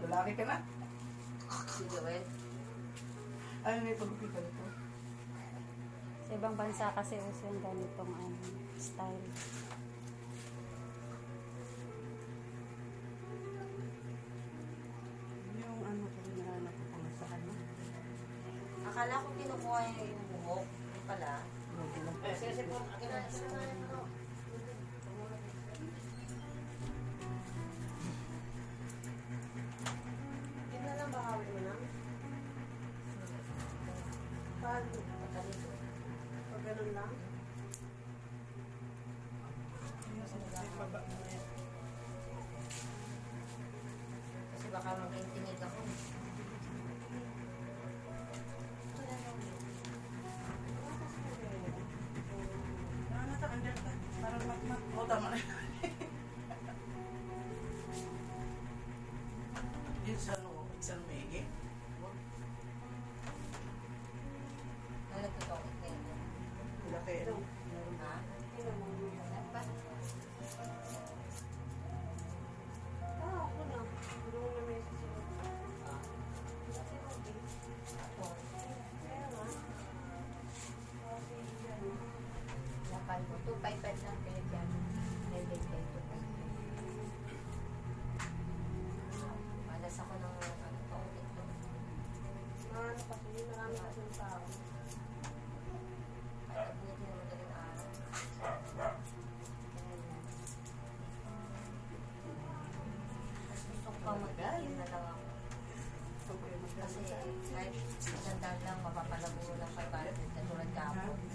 Malaki ka na. Si Joel. Ay, may pagpipig ka nito. Sa ibang bansa kasi uso yung ganitong style. Yung ano ko rin nahanap ko pang sa ano. Akala ko kinukuha niya yung buhok. Yung pala. Sige po. Yun na lang, baka mo lang. Paano? Patalito. Pag ganun lang. Kasi baka mag-intinig ako. Andyan ka. Parang mat-mat. Oo, tama na. Yun sa ano, isang maigi. Nalagtutokit na yun. Laki. Ha? Nagpa? Ako na. Pero na may susunod. Kasi okay. Ako. Kaya nga. Kasi yan. Lapal mo. 255 lang pinagyan. Nailig kayo 255. Malas ako ng tokit ko. Ano kasi, marami kasi yung tao. Kaya buti na madaling araw. Mas gusto ko pang mag-iim na lang ako. Kasi kahit isang daan lang mapapalabo lang 500 na tulad kapon.